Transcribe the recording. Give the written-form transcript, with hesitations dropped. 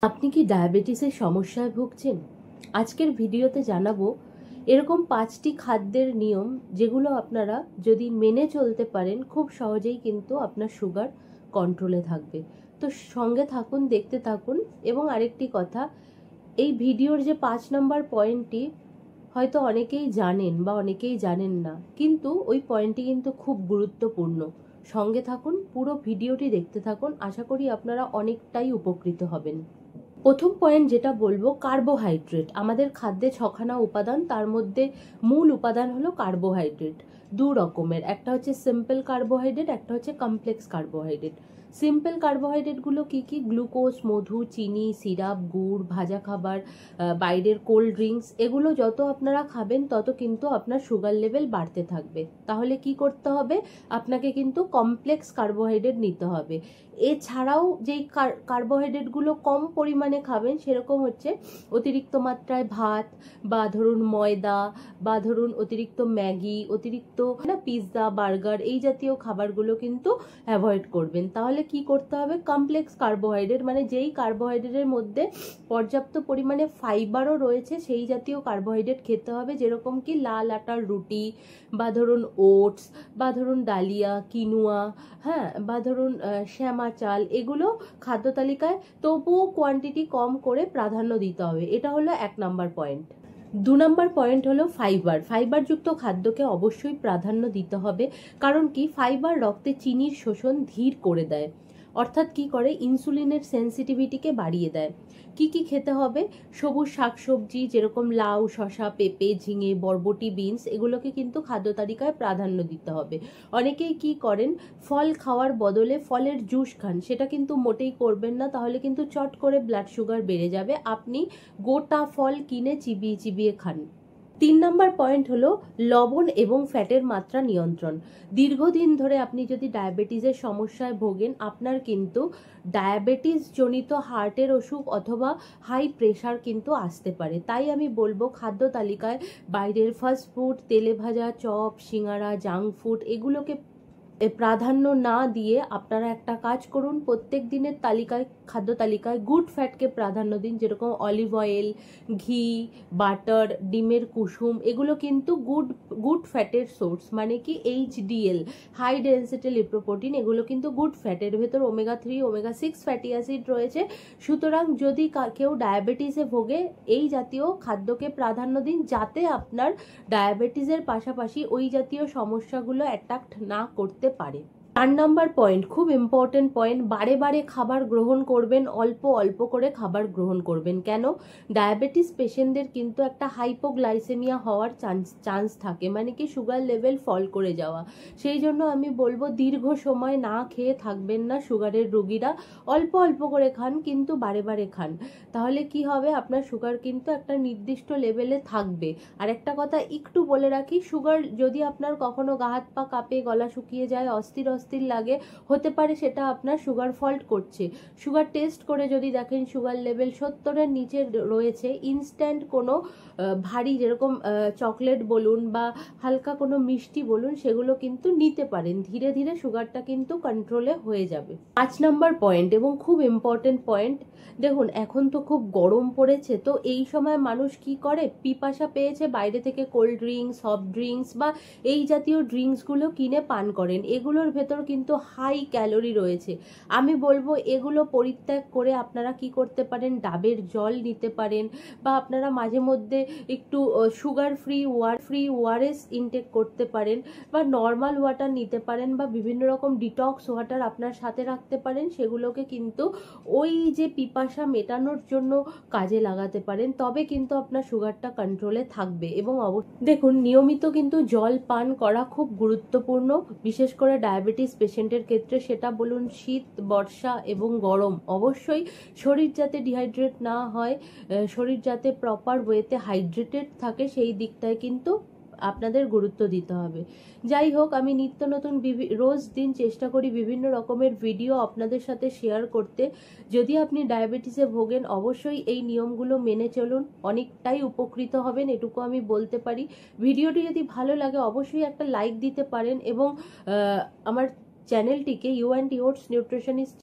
আপনি কি ডায়াবেটিসের সমস্যায় ভুগছেন? আজকের ভিডিওতে জানাবো এরকম 5টি খাদ্যের নিয়ম যেগুলো আপনারা যদি মেনে চলতে পারেন খুব সহজেই কিন্তু আপনার সুগার কন্ট্রোলে থাকবে। তো সঙ্গে থাকুন, দেখতে থাকুন। এবং আরেকটি কথা, এই ভিডিওর যে 5 নম্বর পয়েন্টটি হয়তো অনেকেই জানেন বা অনেকেই জানেন না, কিন্তু ওই পয়েন্টটি কিন্তু খুব গুরুত্বপূর্ণ। সঙ্গে থাকুন, পুরো ভিডিওটি দেখতে থাকুন। আশা করি আপনারা অনেকটাই উপকৃত হবেন। প্রথম পয়েন্ট যেটা বলবো, কার্বোহাইড্রেট। আমাদের খাদ্যে 6খানা উপাদান, তার মধ্যে মূল উপাদান হলো কার্বোহাইড্রেট। দু রকমের, একটা হচ্ছে সিম্পল কার্বোহাইড্রেট, একটা হচ্ছে কমপ্লেক্স কার্বোহাইড্রেট। সিম্পল কার্বোহাইড্রেটগুলো কি কি? গ্লুকোজ, মধু, চিনি, সিরাপ, গুড়, ভাজা খাবার, বাইরের কোল্ড ড্রিঙ্কস, এগুলো যত আপনারা খাবেন তত কিন্তু আপনার সুগার লেভেল বাড়তে থাকবে। তাহলে কি করতে হবে? আপনাকে কিন্তু কমপ্লেক্স কার্বোহাইড্রেট নিতে হবে। এছাড়াও যেই কার্বোহাইড্রেটগুলো কম পরিমাণে খাবেন সেরকম হচ্ছে অতিরিক্ত মাত্রায় ভাত, বা ধরুন ময়দা, বা ধরুন অতিরিক্ত ম্যাগি, অতিরিক্ত পিৎজা, বার্গার, এই জাতীয় খাবারগুলো কিন্তু অ্যাভয়েড করবেন। তাহলে কি করতে হবে? কমপ্লেক্স কার্বোহাইড্রেট, মানে যেই কার্বোহাইড্রেটের মধ্যে পর্যাপ্ত পরিমাণে ফাইবারও রয়েছে সেই জাতীয় কার্বোহাইড্রেট খেতে হবে। যেরকম কি লাল আটার রুটি, বা ধরুন ওটস, বা ধরুন ডালিয়া, কিনুয়া, হ্যাঁ, বা ধরুন শ্যামা চাল, এগুলো খাদ্য তালিকায় তবুও কোয়ান্টিটি কম করে প্রাধান্য দিতে হবে। এটা হলো 1 নাম্বার পয়েন্ট। 2 নাম্বার পয়েন্ট হলো ফাইবার। ফাইবারযুক্ত খাদ্যকে অবশ্যই প্রাধান্য দিতে হবে। কারণ কি? ফাইবার রক্তে চিনির শোষণ ধীর করে দেয়, অর্থাৎ কি করে? ইনসুলিনের সেন্সিটিভিটিকে বাড়িয়ে দেয়। কি কি খেতে হবে? সবুজ শাকসবজি যেরকম লাউ, শসা, পেঁপে, ঝিঙে, বরবটি, বিনস, এগুলোকে কিন্তু খাদ্য তালিকায় প্রাধান্য দিতে হবে। অনেকেই কি করেন? ফল খাওয়ার বদলে ফলের জুস খান। সেটা কিন্তু মোটেই করবেন না, তাহলে কিন্তু চট করে ব্লাড সুগার বেড়ে যাবে। আপনি গোটা ফল কিনে চিবিয়ে চিবিয়ে খান। 3 নাম্বার পয়েন্ট হলো লবণ এবং ফ্যাটের মাত্রা নিয়ন্ত্রণ। দীর্ঘদিন ধরে আপনি যদি ডায়াবেটিসের সমস্যায় ভোগেন, আপনার কিন্তু ডায়াবেটিস জনিত হার্টের অসুখ অথবা হাই প্রেশার কিন্তু আসতে পারে। তাই আমি বলবো খাদ্য তালিকায় বাইরের ফাস্ট ফুড, তেলে ভাজা, চপ, সিঙ্গারা, জাঙ্ক ফুড, এগুলোকে প্রাধান্য না দিয়ে আপনারা একটা কাজ করুন, প্রত্যেক দিনের তালিকায়, খাদ্য তালিকায় গুড ফ্যাটকে প্রাধান্য দিন। যেরকম অলিভ অয়েল, ঘি, বাটার, ডিমের কুসুম, এগুলো কিন্তু গুড ফ্যাটের সোর্স। মানে কি? HDL, হাই ডেন্সিটি লিপোপ্রোটিন, এগুলো কিন্তু গুড ফ্যাটের ভেতর ওমেগা 3, ওমেগা 6 ফ্যাটি অ্যাসিড রয়েছে। সুতরাং যদি কেউ ডায়াবেটিসে ভোগে, এই জাতীয় খাদ্যকে প্রাধান্য দিন, যাতে আপনার ডায়াবেটিসের পাশাপাশি ওই জাতীয় সমস্যাগুলো অ্যাটাক না করতে পারে। 4 নাম্বার পয়েন্ট, খুব ইম্পর্টেন্ট পয়েন্ট, বারে বারে খাবার গ্রহণ করবেন, অল্প অল্প করে খাবার গ্রহণ করবেন। কেন? ডায়াবেটিস পেশেন্টদের কিন্তু একটা হাইপোগ্লাইসেমিয়া হওয়ার চান্স থাকে, মানে কি সুগার লেভেল ফল করে যাওয়া। সেই জন্য আমি বলবো দীর্ঘ সময় না খেয়ে থাকবেন না সুগারের রোগীরা। অল্প অল্প করে খান, কিন্তু বারে বারে খান। তাহলে কি হবে? আপনার সুগার কিন্তু একটা নির্দিষ্ট লেভেলে থাকবে। আর একটা কথা একটু বলে রাখি, সুগার যদি আপনার কখনো গা হাত পা কাঁপে, গলা শুকিয়ে যায়, অস্থির অস্থির লাগে, হতে পারে সেটা আপনার সুগার ফল্ট করছে। সুগার টেস্ট করে যদি দেখেন সুগার লেভেল 70-এর নিচে রয়েছে, ইনস্ট্যান্ট কোনো ভারী, যেরকম চকলেট বলুন বা হালকা কোনো মিষ্টি বলুন, সেগুলো কিন্তু নিতে পারেন। ধীরে ধীরে সুগারটা কিন্তু কন্ট্রোলে হয়ে যাবে। 5 নাম্বার পয়েন্ট, এবং খুব ইম্পর্টেন্ট পয়েন্ট, দেখুন এখন তো খুব গরম পড়েছে, তো এই সময় মানুষ কি করে? পিপাসা পেয়েছে, বাইরে থেকে কোল্ড ড্রিঙ্কস, সফট ড্রিঙ্কস বা এই জাতীয় ড্রিঙ্কসগুলো কিনে পান করেন। এগুলোর ভেতর কিন্তু হাই ক্যালোরি রয়েছে। আমি বলবো এগুলো পরিত্যাগ করে আপনারা কি করতে পারেন? ডাবের জল নিতে পারেন, বা আপনারা মাঝে মধ্যে একটু সুগার ফ্রি ওআরএস ইনটেক করতে পারেন, বা নর্মাল ওয়াটার নিতে পারেন, বা বিভিন্ন রকম ডিটক্স ওয়াটার আপনার সাথে রাখতে পারেন। সেগুলোকে কিন্তু ওই যে পিপাসা মেটানোর জন্য কাজে লাগাতে পারেন, তবে কিন্তু আপনার সুগারটা কন্ট্রোলে থাকবে। এবং দেখুন, নিয়মিত কিন্তু জল পান করা খুব গুরুত্বপূর্ণ, বিশেষ করে ডায়াবেটিস পেশেন্টের ক্ষেত্রে। সেটা বলুন শীত, বর্ষা এবং গরম। অবশ্যই শরীর যাতে ডিহাইড্রেট না হয়, শরীর যাতে প্রপার ওয়েতে হাইড্রেটেড থাকে, সেই দিকটায় কিন্তু আপনাদের গুরুত্ব দিতে হবে। যাই হোক, আমি নিত্য নতুন রোজ দিন চেষ্টা করি বিভিন্ন রকমের ভিডিও আপনাদের সাথে শেয়ার করতে। যদি আপনি ডায়াবেটিসে ভোগেন, অবশ্যই এই নিয়মগুলো মেনে চলুন, অনেকটাই উপকৃত হবেন, এটুকু আমি বলতে পারি। ভিডিওটি যদি ভালো লাগে অবশ্যই একটা লাইক দিতে পারেন, এবং আমার চ্যানেলটিকে ইউ অ্যান্ড ইয়োর্স নিউট্রিশনিস্ট